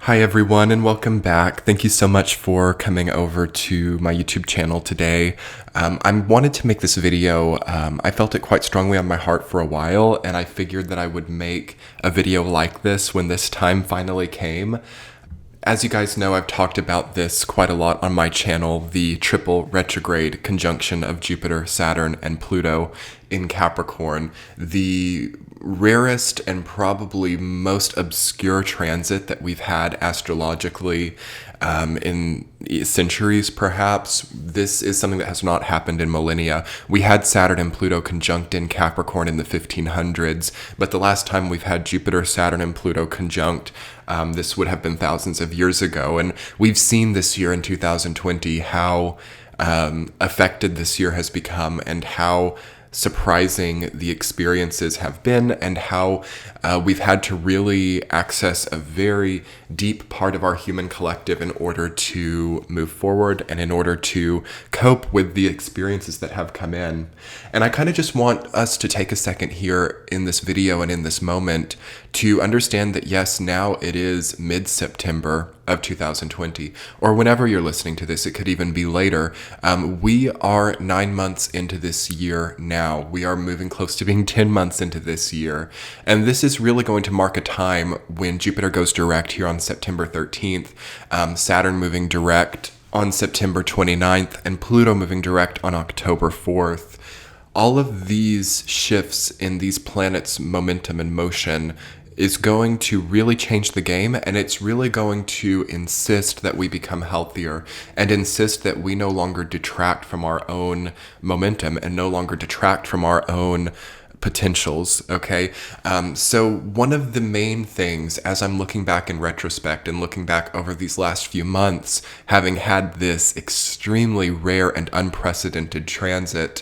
Hi everyone and welcome back. Thank you so much for coming over to my YouTube channel today. I wanted to make this video. I felt it quite strongly on my heart for a while, and I figured that I would make a video like this when this time finally came. As you guys know, I've talked about this quite a lot on my channel, the triple retrograde conjunction of Jupiter, Saturn, and Pluto in Capricorn. The rarest and probably most obscure transit that we've had astrologically in centuries, perhaps. This is something that has not happened in millennia. We had Saturn and Pluto conjunct in Capricorn in the 1500s, but the last time we've had Jupiter, Saturn, and Pluto conjunct, this would have been thousands of years ago. And we've seen this year in 2020 how affected this year has become and how surprising the experiences have been, and how we've had to really access a very deep part of our human collective in order to move forward and in order to cope with the experiences that have come in. And I kind of just want us to take a second here in this video and in this moment to understand that yes, now it is mid-September of 2020, or whenever you're listening to this, it could even be later. We are 9 months into this year now. We are moving close to being 10 months into this year. And this is really going to mark a time when Jupiter goes direct here on September 13th, Saturn moving direct on September 29th, and Pluto moving direct on October 4th. All of these shifts in these planets' momentum and motion is going to really change the game, and it's really going to insist that we become healthier and insist that we no longer detract from our own momentum and no longer detract from our own potentials, okay? So one of the main things, as I'm looking back in retrospect and looking back over these last few months, having had this extremely rare and unprecedented transit,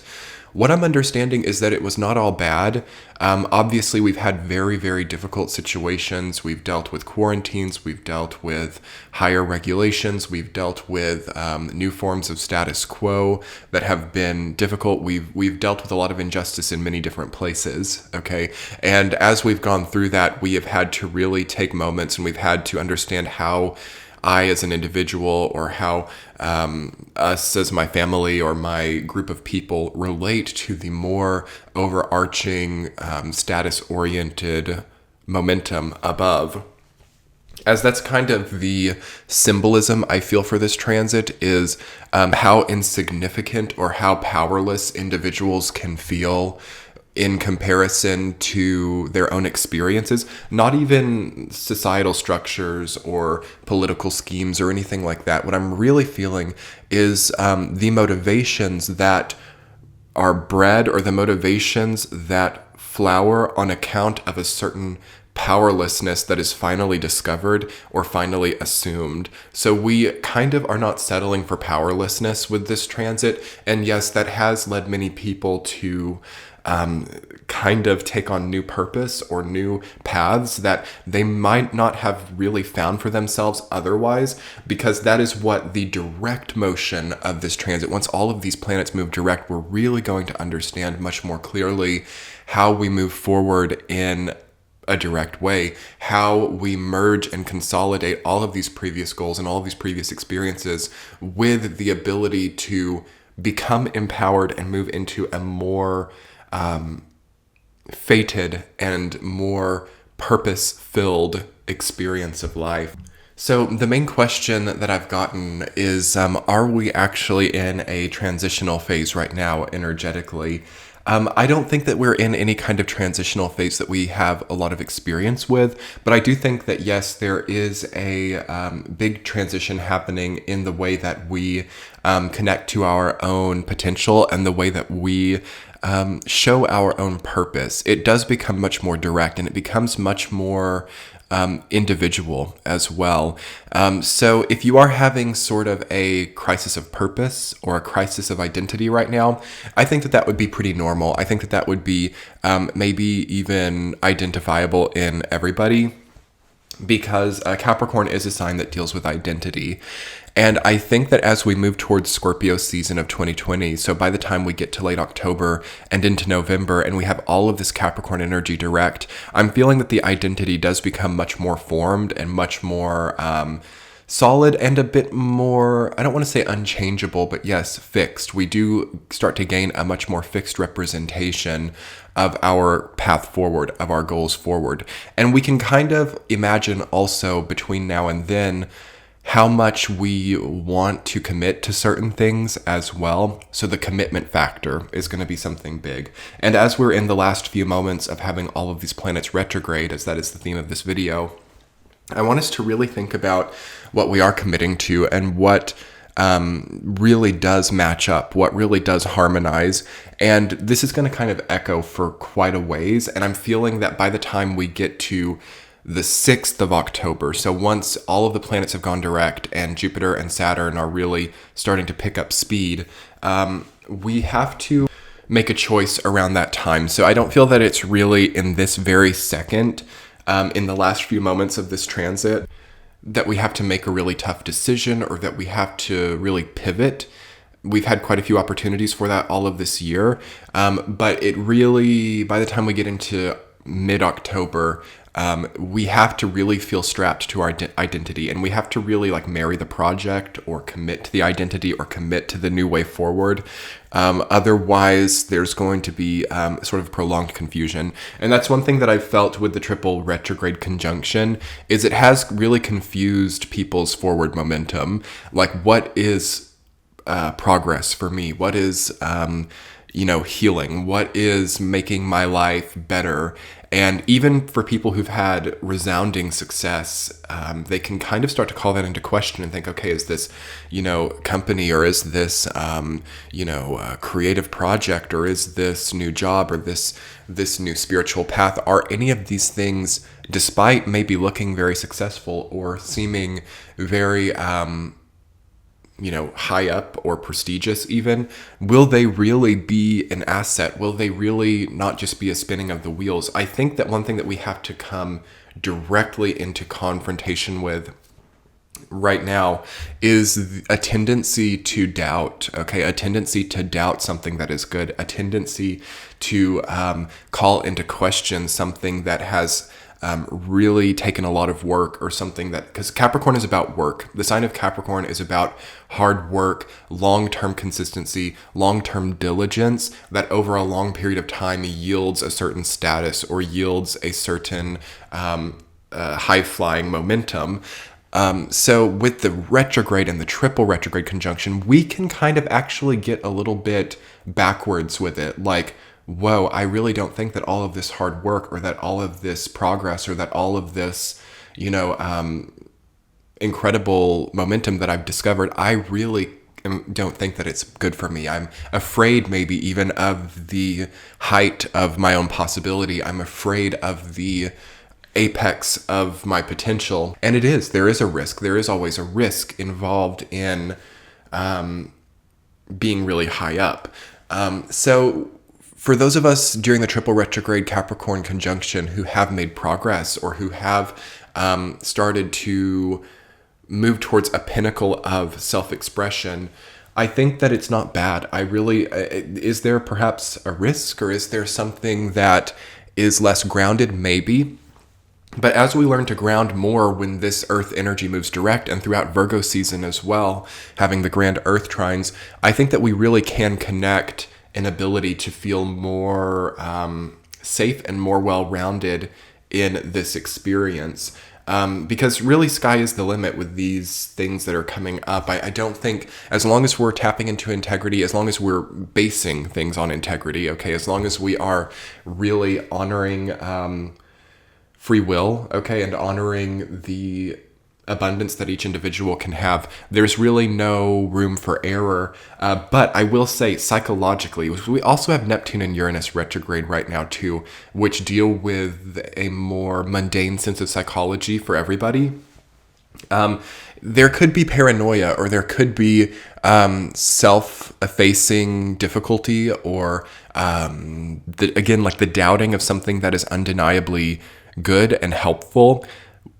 what I'm understanding is that it was not all bad. Obviously, we've had very, very difficult situations. We've dealt with quarantines. We've dealt with higher regulations. We've dealt with new forms of status quo that have been difficult. We've dealt with a lot of injustice in many different places, okay? And as we've gone through that, we have had to really take moments, and we've had to understand how I as an individual, or how us as my family or my group of people relate to the more overarching status-oriented momentum above. As that's kind of the symbolism I feel for this transit, is how insignificant or how powerless individuals can feel in comparison to their own experiences, not even societal structures or political schemes or anything like that. What I'm really feeling is the motivations that are bred, or the motivations that flower on account of a certain powerlessness that is finally discovered or finally assumed. So we kind of are not settling for powerlessness with this transit. And yes, that has led many people to kind of take on new purpose or new paths that they might not have really found for themselves otherwise, because that is what the direct motion of this transit, once all of these planets move direct, we're really going to understand much more clearly how we move forward in a direct way, how we merge and consolidate all of these previous goals and all of these previous experiences with the ability to become empowered and move into a more fated and more purpose-filled experience of life. So the main question that I've gotten is, are we actually in a transitional phase right now energetically? I don't think that we're in any kind of transitional phase that we have a lot of experience with, but I do think that yes, there is a big transition happening in the way that we connect to our own potential and the way that we show our own purpose. It does become much more direct, and it becomes much more individual as well. So if you are having sort of a crisis of purpose or a crisis of identity right now, I think that that would be pretty normal. I think that that would be maybe even identifiable in everybody. because Capricorn is a sign that deals with identity. And I think that as we move towards Scorpio season of 2020, so by the time we get to late October and into November, and we have all of this Capricorn energy direct, I'm feeling that the identity does become much more formed and much more solid and a bit more, I don't want to say unchangeable, but yes, fixed. We do start to gain a much more fixed representation of our path forward, of our goals forward. And we can kind of imagine also between now and then how much we want to commit to certain things as well. So the commitment factor is going to be something big. And as we're in the last few moments of having all of these planets retrograde, as that is the theme of this video, I want us to really think about what we are committing to and what really does match up, what really does harmonize. And this is going to kind of echo for quite a ways. And I'm feeling that by the time we get to the 6th of October, so once all of the planets have gone direct and Jupiter and Saturn are really starting to pick up speed, we have to make a choice around that time. So I don't feel that it's really in this very second, in the last few moments of this transit, that we have to make a really tough decision or that we have to really pivot. We've had quite a few opportunities for that all of this year. But it really, by the time we get into mid-October, we have to really feel strapped to our identity, and we have to really like marry the project or commit to the identity or commit to the new way forward. Otherwise, there's going to be sort of prolonged confusion. And that's one thing that I've felt with the triple retrograde conjunction is it has really confused people's forward momentum. Like, what is progress for me? What is, healing? What is making my life better? And even for people who've had resounding success, they can kind of start to call that into question and think, okay, is this, company, or is this, creative project, or is this new job, or this new spiritual path? Are any of these things, despite maybe looking very successful or seeming very, high up or prestigious even, will they really be an asset? Will they really not just be a spinning of the wheels? I think that one thing that we have to come directly into confrontation with right now is a tendency to doubt, okay? A tendency to doubt something that is good, a tendency to call into question something that has really taken a lot of work, or something that, because Capricorn is about work. The sign of Capricorn is about hard work, long-term consistency, long-term diligence that over a long period of time yields a certain status or yields a certain high-flying momentum. So with the retrograde and the triple retrograde conjunction, we can kind of actually get a little bit backwards with it. Like, whoa, I really don't think that all of this hard work, or that all of this progress, or that all of this, incredible momentum that I've discovered, I really don't think that it's good for me. I'm afraid maybe even of the height of my own possibility. I'm afraid of the apex of my potential. And there is a risk. There is always a risk involved in being really high up. So for those of us during the triple retrograde Capricorn conjunction who have made progress, or who have started to move towards a pinnacle of self-expression, I think that it's not bad. Is there perhaps a risk, or is there something that is less grounded? Maybe. But as we learn to ground more when this Earth energy moves direct, and throughout Virgo season as well, having the grand Earth trines, I think that we really can connect an ability to feel more safe and more well-rounded in this experience. Because really sky is the limit with these things that are coming up. I don't think, as long as we're tapping into integrity, as long as we're basing things on integrity, okay, as long as we are really honoring free will, okay, and honoring the abundance that each individual can have, there's really no room for error. But I will say, psychologically, we also have Neptune and Uranus retrograde right now too, which deal with a more mundane sense of psychology for everybody. There could be paranoia, or there could be self-effacing difficulty, or again, like the doubting of something that is undeniably good and helpful.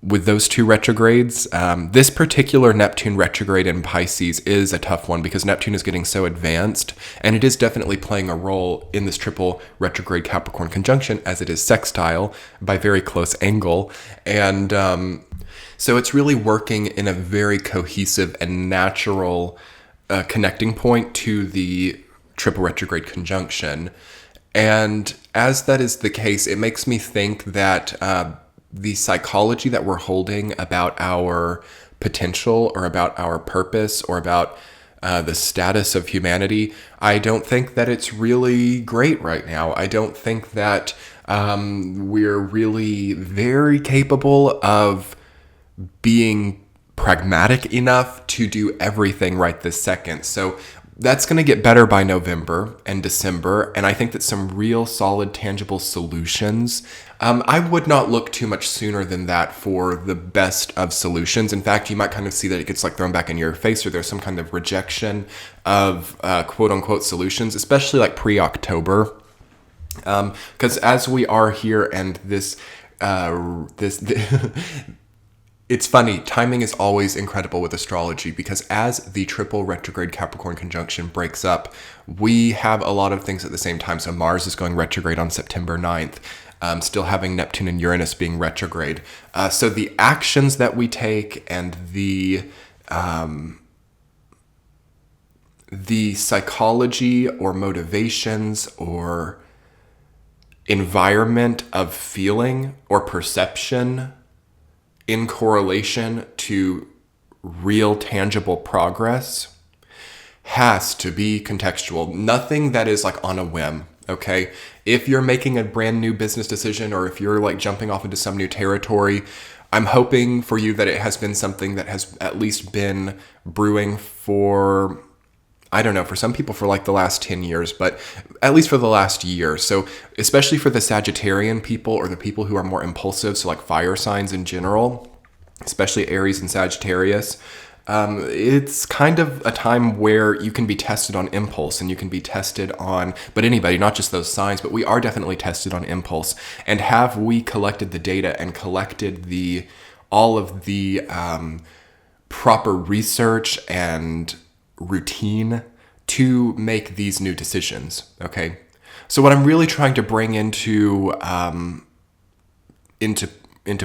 with those two retrogrades. This particular Neptune retrograde in Pisces is a tough one because Neptune is getting so advanced, and it is definitely playing a role in this triple retrograde Capricorn conjunction, as it is sextile by very close angle. And so it's really working in a very cohesive and natural connecting point to the triple retrograde conjunction. And as that is the case, it makes me think that the psychology that we're holding about our potential or about our purpose or about the status of humanity, I don't think that it's really great right now. I don't think that we're really very capable of being pragmatic enough to do everything right this second. So that's going to get better by November and December, and I think that some real solid, tangible solutions. I would not look too much sooner than that for the best of solutions. In fact, you might kind of see that it gets like thrown back in your face, or there's some kind of rejection of quote unquote solutions, especially like pre-October. Because as we are here, and this it's funny, timing is always incredible with astrology, because as the triple retrograde Capricorn conjunction breaks up, we have a lot of things at the same time. So Mars is going retrograde on September 9th, still having Neptune and Uranus being retrograde. So the actions that we take and the psychology or motivations or environment of feeling or perception in correlation to real tangible progress has to be contextual. Nothing that is like on a whim, okay? If you're making a brand new business decision, or if you're like jumping off into some new territory, I'm hoping for you that it has been something that has at least been brewing for, I don't know, for some people for like the last 10 years, but at least for the last year. So especially for the Sagittarian people, or the people who are more impulsive, so like fire signs in general, especially Aries and Sagittarius, it's kind of a time where you can be tested on impulse, and you can be tested on, but anybody, not just those signs, but we are definitely tested on impulse. And have we collected the data and collected all of the proper research and routine to make these new decisions, okay? So what I'm really trying to bring into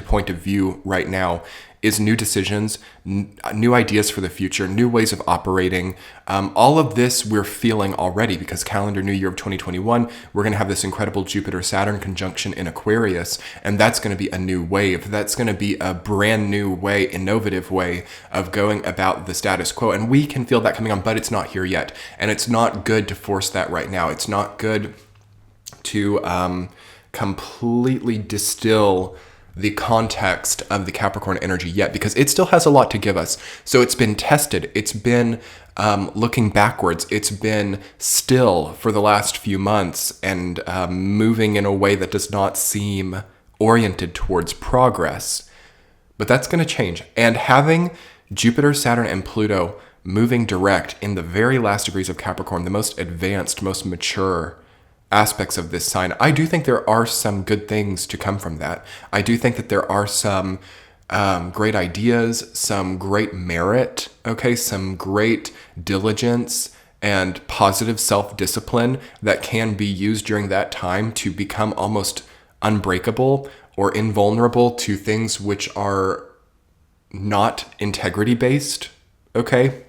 point of view right now is new decisions, new ideas for the future, new ways of operating. All of this we're feeling already, because calendar new year of 2021, we're going to have this incredible Jupiter-Saturn conjunction in Aquarius, and that's going to be a new wave. That's going to be a brand new way, innovative way of going about the status quo. And we can feel that coming on, but it's not here yet. And it's not good to force that right now. It's not good to completely distill the context of the Capricorn energy yet, because it still has a lot to give us. So it's been tested. It's been looking backwards. It's been still for the last few months, and moving in a way that does not seem oriented towards progress. But that's going to change. And having Jupiter, Saturn, and Pluto moving direct in the very last degrees of Capricorn, the most advanced, most mature aspects of this sign, I do think there are some good things to come from that. I do think that there are some great ideas, some great merit, okay, some great diligence and positive self-discipline that can be used during that time to become almost unbreakable or invulnerable to things which are not integrity-based, okay?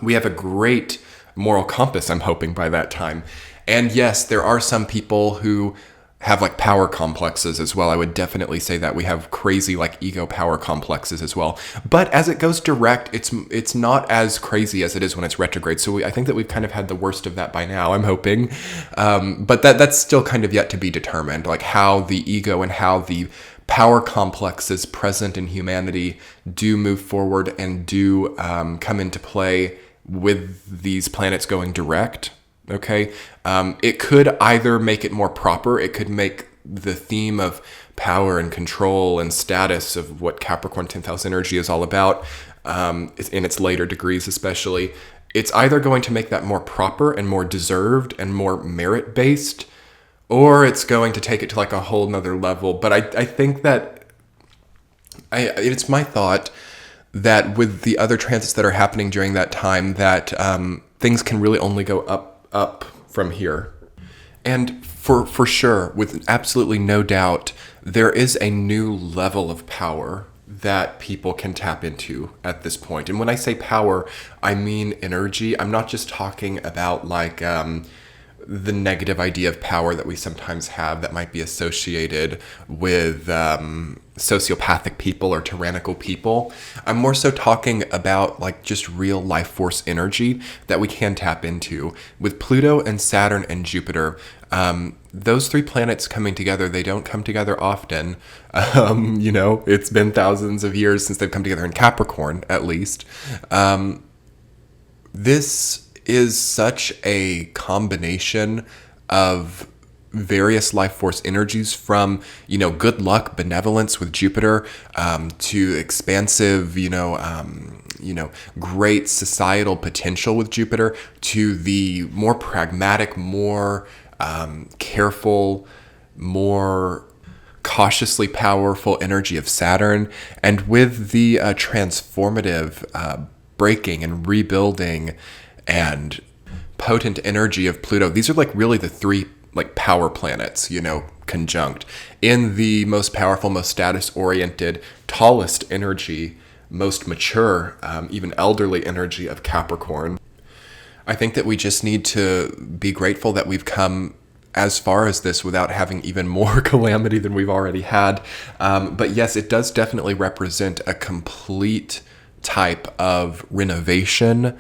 We have a great moral compass, I'm hoping, by that time. And yes, there are some people who have like power complexes as well. I would definitely say that we have crazy like ego power complexes as well. But as it goes direct, it's not as crazy as it is when it's retrograde. So I think that we've kind of had the worst of that by now, I'm hoping. But that's still kind of yet to be determined, like how the ego and how the power complexes present in humanity do move forward and do come into play with these planets going direct. Okay, it could either make it more proper, it could make the theme of power and control and status of what Capricorn 10th house energy is all about, in its later degrees especially, it's either going to make that more proper and more deserved and more merit-based, or it's going to take it to like a whole nother level. But I think that It's my thought that with the other transits that are happening during that time, that things can really only go up from here. And for sure, with absolutely no doubt, there is a new level of power that people can tap into at this point. And when I say power, I mean energy. I'm not just talking about like the negative idea of power that we sometimes have that might be associated with sociopathic people or tyrannical people. I'm more so talking about like just real life force energy that we can tap into. With Pluto and Saturn and Jupiter, those three planets coming together, they don't come together often. It's been thousands of years since they've come together in Capricorn, at least. This is such a combination of various life force energies, from good luck, benevolence with Jupiter, to expansive great societal potential with Jupiter, to the more pragmatic, more careful, more cautiously powerful energy of Saturn, and with the transformative breaking and rebuilding and potent energy of Pluto. These are like really the three like power planets, conjunct in the most powerful, most status oriented, tallest energy, most mature, even elderly energy of Capricorn. I think that we just need to be grateful that we've come as far as this without having even more calamity than we've already had. But yes, it does definitely represent a complete type of renovation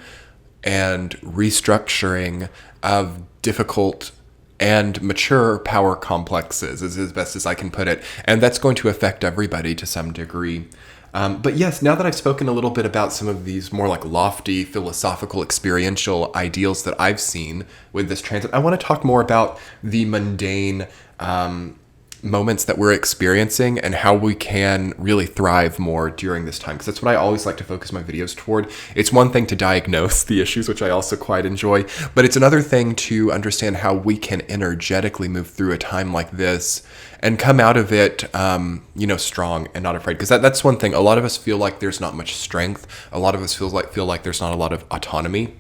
and restructuring of difficult and mature power complexes, is as best as I can put it. And that's going to affect everybody to some degree. But yes, now that I've spoken a little bit about some of these more like lofty, philosophical, experiential ideals that I've seen with this transit, I want to talk more about the mundane moments that we're experiencing and how we can really thrive more during this time, because that's what I always like to focus my videos toward. It's one thing to diagnose the issues, which I also quite enjoy, but it's another thing to understand how we can energetically move through a time like this and come out of it strong and not afraid, because that's one thing. A lot of us feel like there's not much strength. A lot of us feel like there's not a lot of autonomy.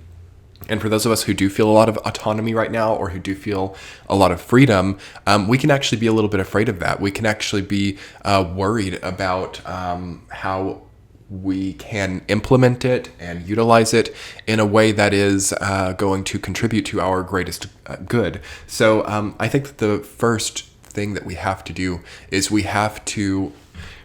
And for those of us who do feel a lot of autonomy right now, or who do feel a lot of freedom, we can actually be a little bit afraid of that. We can actually be worried about how we can implement it and utilize it in a way that is going to contribute to our greatest good. So I think that the first thing that we have to do is we have to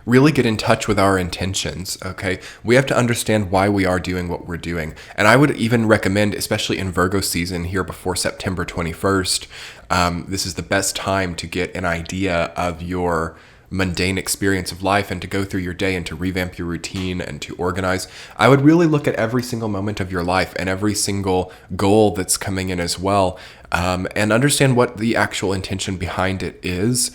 really get in touch with our intentions, okay? We have to understand why we are doing what we're doing. And I would even recommend, especially in Virgo season here before September 21st, this is the best time to get an idea of your mundane experience of life and to go through your day and to revamp your routine and to organize. I would really look at every single moment of your life and every single goal that's coming in as well, and understand what the actual intention behind it is.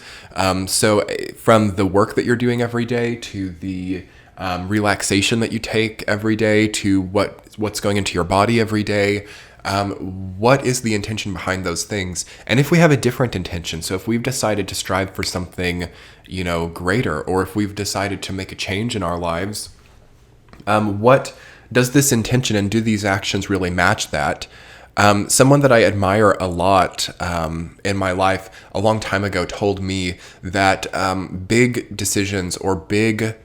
So from the work that you're doing every day to the relaxation that you take every day to what's going into your body every day, what is the intention behind those things? And if we have a different intention, so if we've decided to strive for something, greater, or if we've decided to make a change in our lives, what does this intention and do these actions really match that? Someone that I admire a lot in my life a long time ago told me that big decisions or big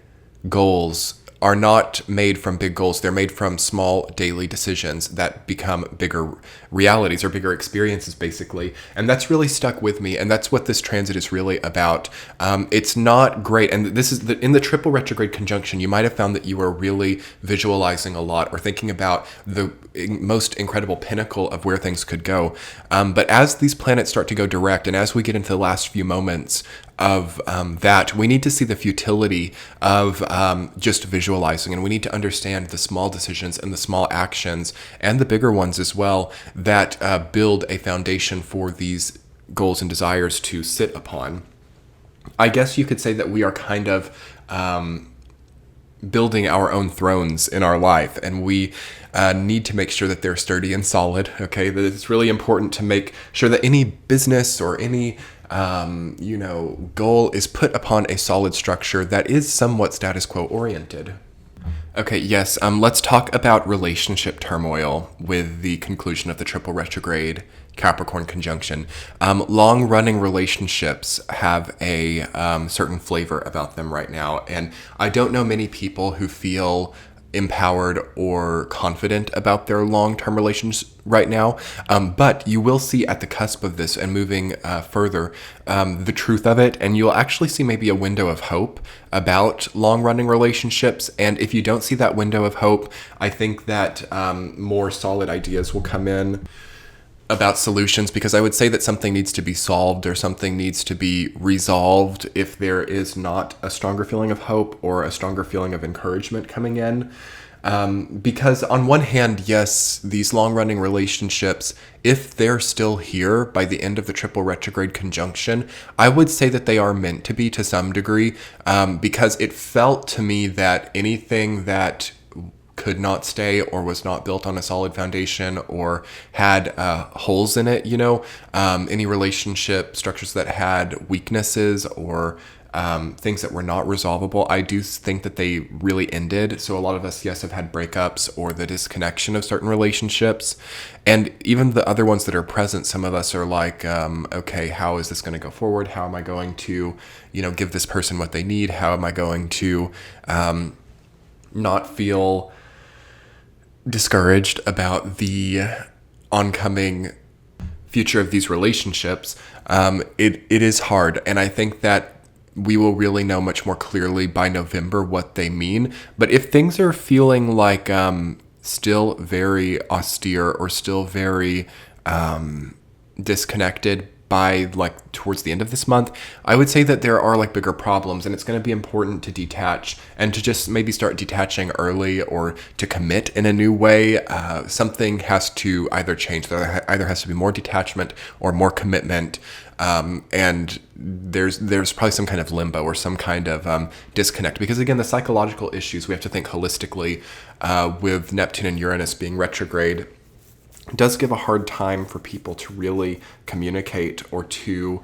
goals are not made from big goals. They're made from small daily decisions that become bigger realities or bigger experiences, basically. And that's really stuck with me. And that's what this transit is really about. It's not great. And this is in the triple retrograde conjunction, you might have found that you were really visualizing a lot or thinking about the most incredible pinnacle of where things could go. But as these planets start to go direct, and as we get into the last few moments of that, we need to see the futility of just visualizing, and we need to understand the small decisions and the small actions and the bigger ones as well that build a foundation for these goals and desires to sit upon. I guess you could say that we are kind of building our own thrones in our life, and we need to make sure that they're sturdy and solid, okay? That it's really important to make sure that any business or any goal is put upon a solid structure that is somewhat status quo oriented. Okay, yes, let's talk about relationship turmoil with the conclusion of the triple retrograde Capricorn conjunction. Long-running relationships have a certain flavor about them right now, and I don't know many people who feel empowered or confident about their long-term relations right now. But you will see at the cusp of this and moving further the truth of it, and you'll actually see maybe a window of hope about long-running relationships. And if you don't see that window of hope, I think that more solid ideas will come in about solutions, because I would say that something needs to be solved or something needs to be resolved if there is not a stronger feeling of hope or a stronger feeling of encouragement coming in. Because on one hand, yes, these long-running relationships, if they're still here by the end of the triple retrograde conjunction, I would say that they are meant to be to some degree, because it felt to me that anything that could not stay or was not built on a solid foundation or had holes in it, any relationship structures that had weaknesses or things that were not resolvable, I do think that they really ended. So a lot of us, yes, have had breakups or the disconnection of certain relationships. And even the other ones that are present, some of us are like, okay, how is this going to go forward? How am I going to, give this person what they need? How am I going to not feel discouraged about the oncoming future of these relationships? It is hard, and I think that we will really know much more clearly by November what they mean. But if things are feeling like still very austere or still very disconnected by towards the end of this month, I would say that there are bigger problems, and it's going to be important to detach and to just maybe start detaching early or to commit in a new way. Something has to either change. There either has to be more detachment or more commitment. And there's probably some kind of limbo or some kind of disconnect, because again, the psychological issues, we have to think holistically, with Neptune and Uranus being retrograde, does give a hard time for people to really communicate or to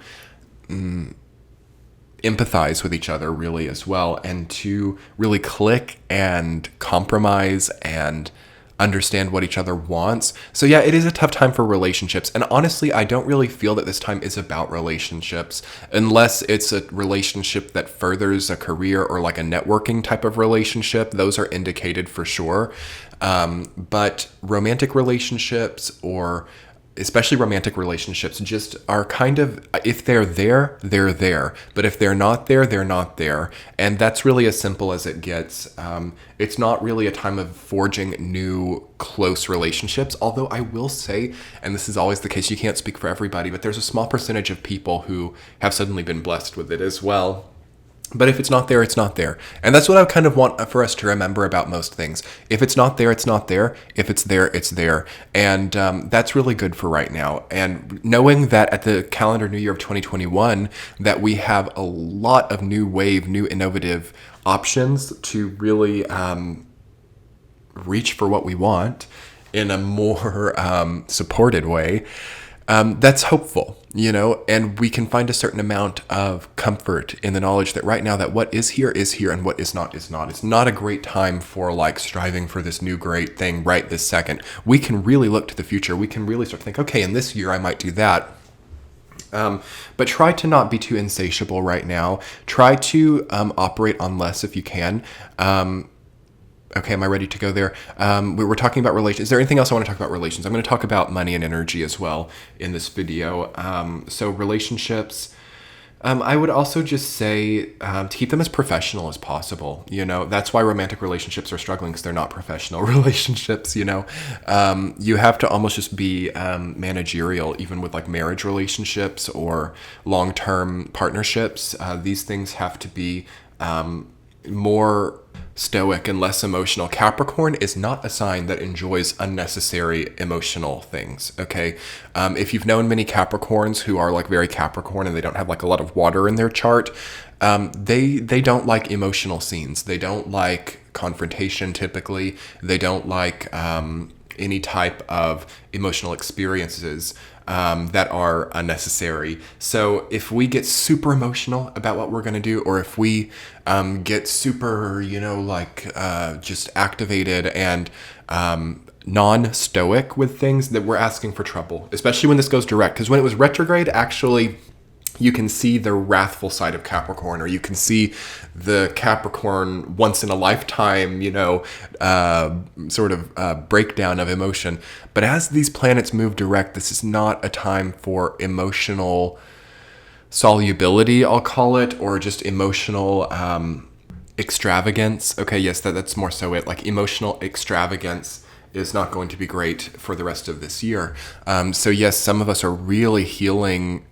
empathize with each other really as well, and to really click and compromise and understand what each other wants. So yeah, it is a tough time for relationships. And honestly, I don't really feel that this time is about relationships, unless it's a relationship that furthers a career or a networking type of relationship. Those are indicated for sure. But romantic relationships, or especially romantic relationships, just are kind of, if they're there, they're there. But if they're not there, they're not there. And that's really as simple as it gets. It's not really a time of forging new close relationships, although I will say, and this is always the case, you can't speak for everybody, but there's a small percentage of people who have suddenly been blessed with it as well. But if it's not there, it's not there. And that's what I kind of want for us to remember about most things. If it's not there, it's not there. If it's there, it's there. And that's really good for right now. And knowing that at the calendar new year of 2021, that we have a lot of new wave, new innovative options to really reach for what we want in a more supported way. That's hopeful, and we can find a certain amount of comfort in the knowledge that right now that what is here and what is not is not. It's not a great time for striving for this new great thing right this second. We can really look to the future. We can really start to think, okay, in this year I might do that. But try to not be too insatiable right now. Try to operate on less if you can. Okay, am I ready to go there? We were talking about relations. Is there anything else I want to talk about relations? I'm going to talk about money and energy as well in this video. So relationships, I would also just say to keep them as professional as possible. That's why romantic relationships are struggling, because they're not professional relationships. You have to almost just be managerial, even with marriage relationships or long-term partnerships. These things have to be more stoic and less emotional. Capricorn is not a sign that enjoys unnecessary emotional things, okay? If you've known many Capricorns who are very Capricorn and they don't have a lot of water in their chart, they don't like emotional scenes. They don't like confrontation typically. They don't like any type of emotional experiences that are unnecessary. So if we get super emotional about what we're going to do, or if we get super, just activated and non-stoic with things, that we're asking for trouble, especially when this goes direct. Because when it was retrograde, actually, you can see the wrathful side of Capricorn, or you can see the Capricorn once in a lifetime, breakdown of emotion. But as these planets move direct, this is not a time for emotional solubility, I'll call it, or just emotional extravagance. Okay, yes, that's more so it. Like, emotional extravagance is not going to be great for the rest of this year. So yes, some of us are really healing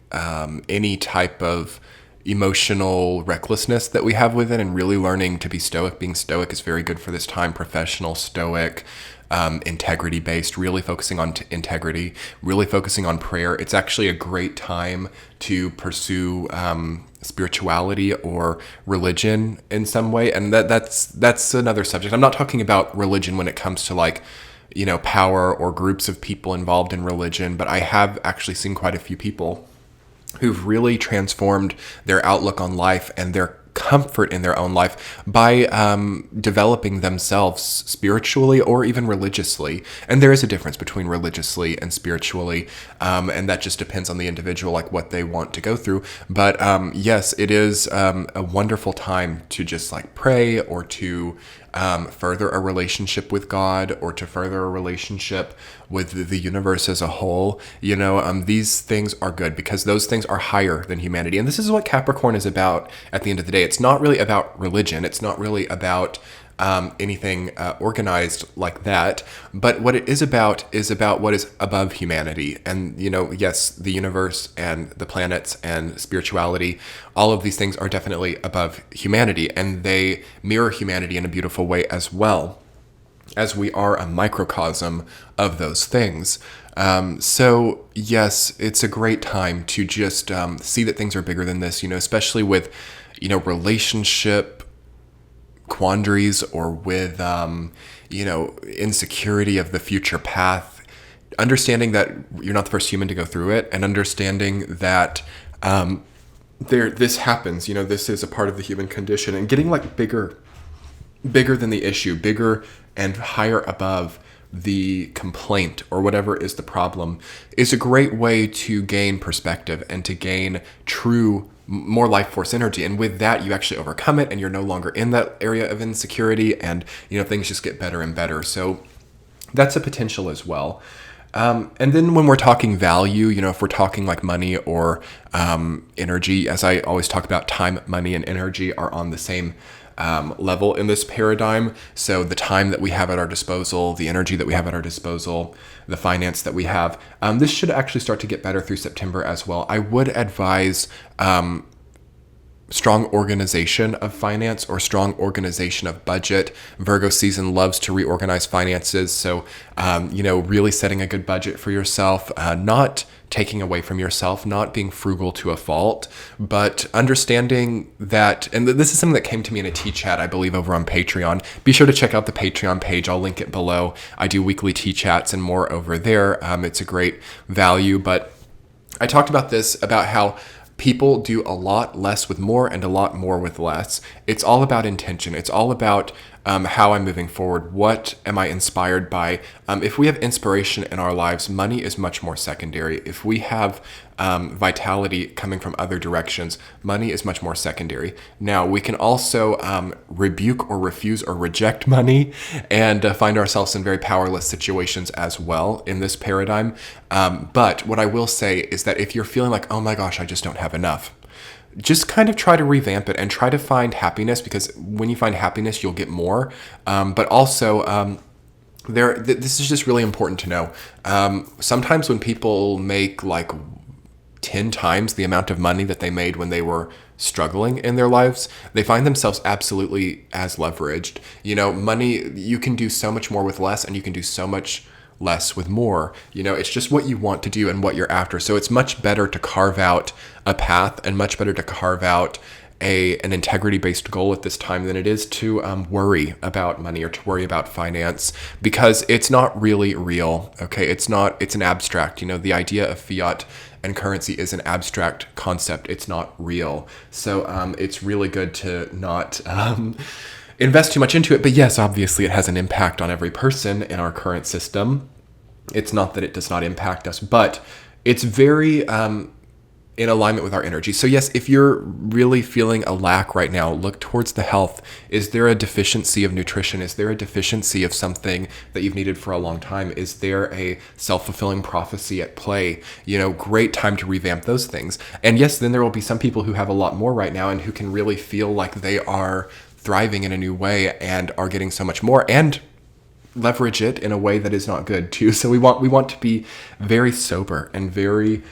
any type of emotional recklessness that we have with it, and really learning to be stoic. Being stoic is very good for this time. Professional, stoic, integrity based, really focusing on integrity, really focusing on prayer. It's actually a great time to pursue spirituality or religion in some way. And that's another subject. I'm not talking about religion when it comes to power or groups of people involved in religion, but I have actually seen quite a few people who've really transformed their outlook on life and their comfort in their own life by developing themselves spiritually or even religiously. And there is a difference between religiously and spiritually, and that just depends on the individual, like what they want to go through. But yes, it is a wonderful time to just pray, or to further a relationship with God, or to further a relationship with the universe as a whole. These things are good because those things are higher than humanity. And this is what Capricorn is about at the end of the day. It's not really about religion. It's not really about anything organized like that. But what it is about what is above humanity. And, yes, the universe and the planets and spirituality, all of these things are definitely above humanity, and they mirror humanity in a beautiful way as well, as we are a microcosm of those things. So yes, it's a great time to just see that things are bigger than this, especially with, relationship quandaries, or with, insecurity of the future path. Understanding that you're not the first human to go through it, and understanding that this happens, this is a part of the human condition, and getting bigger than the issue, bigger and higher above the complaint or whatever is the problem, is a great way to gain perspective and to gain true, more life force energy. And with that, you actually overcome it, and you're no longer in that area of insecurity, and things just get better and better. So that's a potential as well. And then when we're talking value, if we're talking money or energy, as I always talk about, time, money, and energy are on the same level in this paradigm. So the time that we have at our disposal, the energy that we have at our disposal, the finance that we have, this should actually start to get better through September as well. I would advise strong organization of finance, or strong organization of budget. Virgo season loves to reorganize finances. So, really setting a good budget for yourself, not taking away from yourself, not being frugal to a fault, but understanding that, and this is something that came to me in a tea chat, I believe, over on Patreon. Be sure to check out the Patreon page. I'll link it below. I do weekly tea chats and more over there. It's a great value, but I talked about this, about how people do a lot less with more and a lot more with less. It's all about intention. It's all about how I'm moving forward. What am I inspired by? If we have inspiration in our lives, money is much more secondary. If we have vitality coming from other directions, money is much more secondary. Now, we can also rebuke or refuse or reject money, and find ourselves in very powerless situations as well in this paradigm. But what I will say is that if you're feeling like, oh my gosh, I just don't have enough, just kind of try to revamp it and try to find happiness, because when you find happiness, you'll get more. But also, this is just really important to know. Sometimes when people make 10 times the amount of money that they made when they were struggling in their lives, they find themselves absolutely as leveraged. Money, you can do so much more with less, and you can do so much less with more. It's just what you want to do and what you're after. So it's much better to carve out a path, and much better to carve out an integrity-based goal at this time than it is to worry about money or to worry about finance, because it's not really real. Okay, it's an abstract. The idea of fiat and currency is an abstract concept. It's not real. So it's really good to not invest too much into it. But yes, obviously it has an impact on every person in our current system. It's not that it does not impact us, but it's very in alignment with our energy. So yes, if you're really feeling a lack right now, look towards the health. Is there a deficiency of nutrition? Is there a deficiency of something that you've needed for a long time? Is there a self-fulfilling prophecy at play? Great time to revamp those things. And yes, then there will be some people who have a lot more right now and who can really feel like they are thriving in a new way and are getting so much more and leverage it in a way that is not good too. So we want to be very sober and very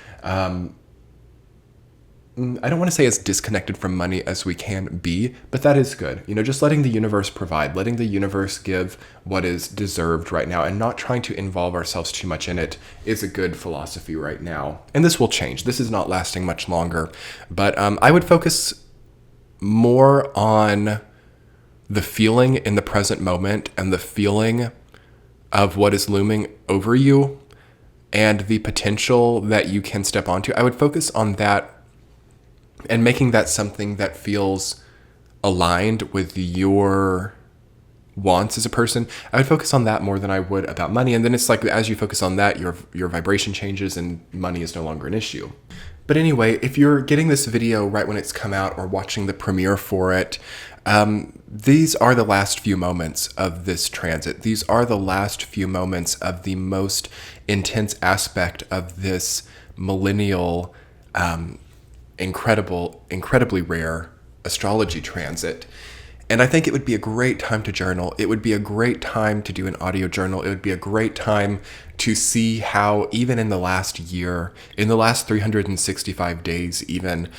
I don't want to say as disconnected from money as we can be, but that is good. Just letting the universe provide, letting the universe give what is deserved right now, and not trying to involve ourselves too much in it is a good philosophy right now. And this will change. This is not lasting much longer, but I would focus more on the feeling in the present moment and the feeling of what is looming over you and the potential that you can step onto. I would focus on that and making that something that feels aligned with your wants as a person. I would focus on that more than I would about money. And then it's like, as you focus on that, your vibration changes and money is no longer an issue. But anyway, if you're getting this video right when it's come out or watching the premiere for it, these are the last few moments of this transit. These are the last few moments of the most intense aspect of this millennial, incredibly rare astrology transit. And I think it would be a great time to journal. It would be a great time to do an audio journal. It would be a great time to see how, even in the last year, in the last 365 days even,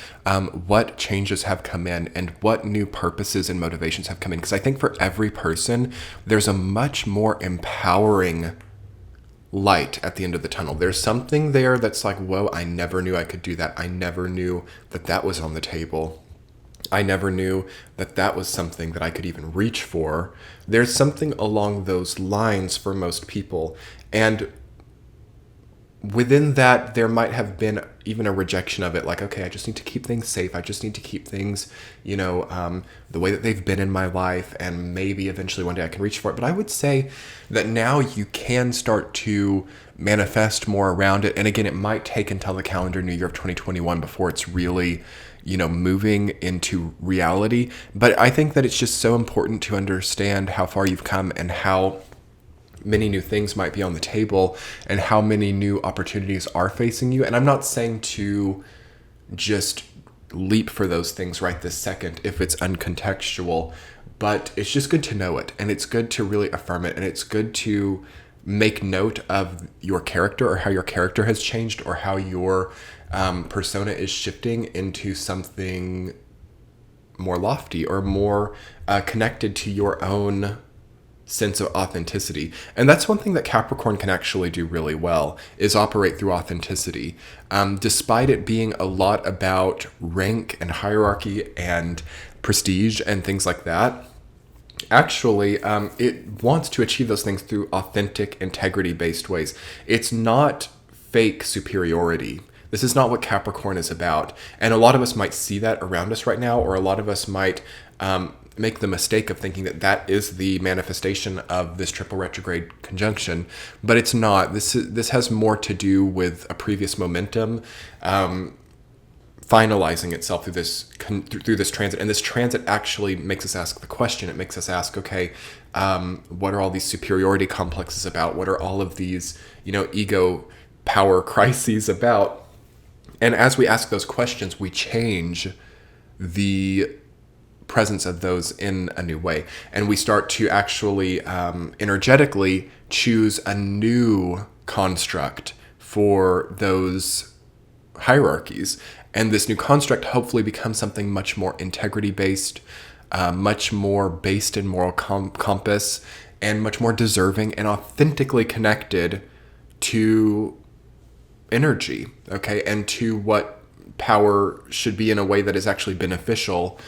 what changes have come in and what new purposes and motivations have come in. Because I think for every person, there's a much more empowering light at the end of the tunnel. There's something there that's like, whoa, I never knew I could do that. I never knew that was on the table. I never knew that was something that I could even reach for. There's something along those lines for most people. And within that, there might have been even a rejection of it. Like, okay, I just need to keep things safe. I just need to keep things, the way that they've been in my life. And maybe eventually one day I can reach for it. But I would say that now you can start to manifest more around it. And again, it might take until the calendar new year of 2021 before it's really moving into reality. But I think that it's just so important to understand how far you've come and how many new things might be on the table and how many new opportunities are facing you. And I'm not saying to just leap for those things right this second if it's uncontextual, but it's just good to know it. And it's good to really affirm it. And it's good to make note of your character or how your character has changed or how your persona is shifting into something more lofty or more connected to your own sense of authenticity. And that's one thing that Capricorn can actually do really well, is operate through authenticity. Despite it being a lot about rank and hierarchy and prestige and things like that, actually, it wants to achieve those things through authentic, integrity-based ways. It's not fake superiority. This is not what Capricorn is about. And a lot of us might see that around us right now, or a lot of us might make the mistake of thinking that is the manifestation of this triple retrograde conjunction, but it's not. This has more to do with a previous momentum finalizing itself through this transit. And this transit actually makes us ask the question. It makes us ask, okay, what are all these superiority complexes about? What are all of these, ego power crises about? And as we ask those questions, we change the presence of those in a new way. And we start to actually energetically choose a new construct for those hierarchies. And this new construct hopefully becomes something much more integrity-based, much more based in moral compass, and much more deserving and authentically connected to energy, okay, and to what power should be in a way that is actually beneficial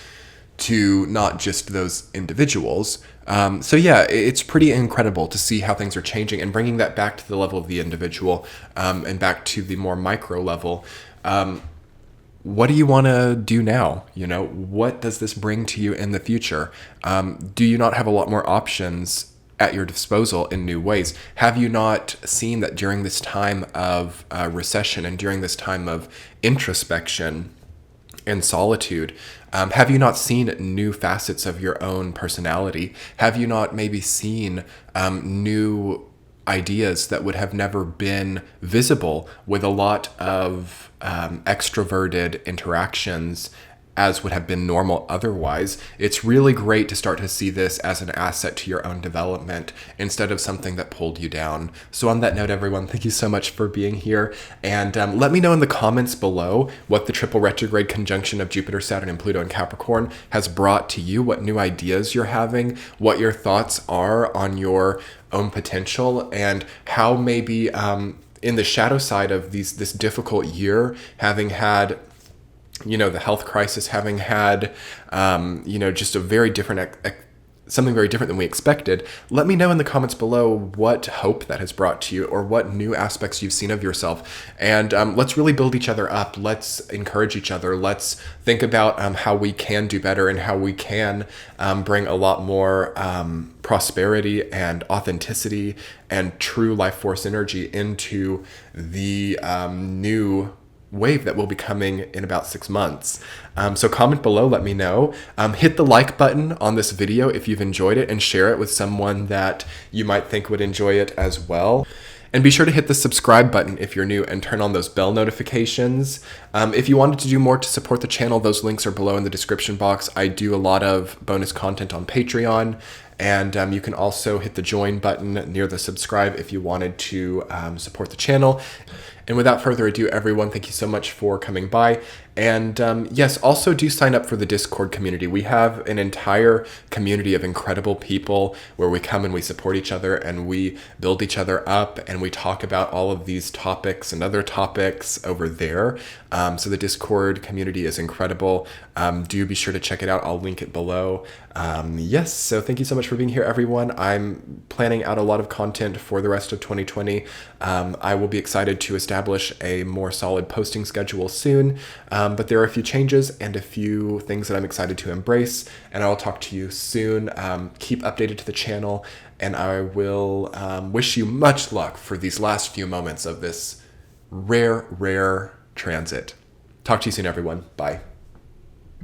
to not just those individuals. So yeah, it's pretty incredible to see how things are changing and bringing that back to the level of the individual, and back to the more micro level. What do you want to do now? What does this bring to you in the future? Do you not have a lot more options at your disposal in new ways? Have you not seen that during this time of recession and during this time of introspection and solitude, have you not seen new facets of your own personality? Have you not maybe seen new ideas that would have never been visible with a lot of extroverted interactions as would have been normal otherwise? It's really great to start to see this as an asset to your own development instead of something that pulled you down. So on that note, everyone, thank you so much for being here. And let me know in the comments below what the triple retrograde conjunction of Jupiter, Saturn, and Pluto in Capricorn has brought to you, what new ideas you're having, what your thoughts are on your own potential, and how maybe in the shadow side of this difficult year, having had the health crisis, having had, just a very different, something very different than we expected. Let me know in the comments below what hope that has brought to you or what new aspects you've seen of yourself. And let's really build each other up. Let's encourage each other. Let's think about how we can do better and how we can bring a lot more prosperity and authenticity and true life force energy into the new wave that will be coming in about 6 months. So comment below, let me know. Hit the like button on this video if you've enjoyed it, and share it with someone that you might think would enjoy it as well. And be sure to hit the subscribe button if you're new and turn on those bell notifications. If you wanted to do more to support the channel, those links are below in the description box. I do a lot of bonus content on Patreon, and you can also hit the join button near the subscribe if you wanted to support the channel. And without further ado, everyone, thank you so much for coming by. And yes, also do sign up for the Discord community. We have an entire community of incredible people where we come and we support each other and we build each other up, and we talk about all of these topics and other topics over there. So the Discord community is incredible. Do be sure to check it out. I'll link it below. Yes, so thank you so much for being here, everyone. I'm planning out a lot of content for the rest of 2020. I will be excited to establish a more solid posting schedule soon. But there are a few changes and a few things that I'm excited to embrace, and I'll talk to you soon. Keep updated to the channel, and I will wish you much luck for these last few moments of this rare transit. Talk to you soon, everyone. Bye.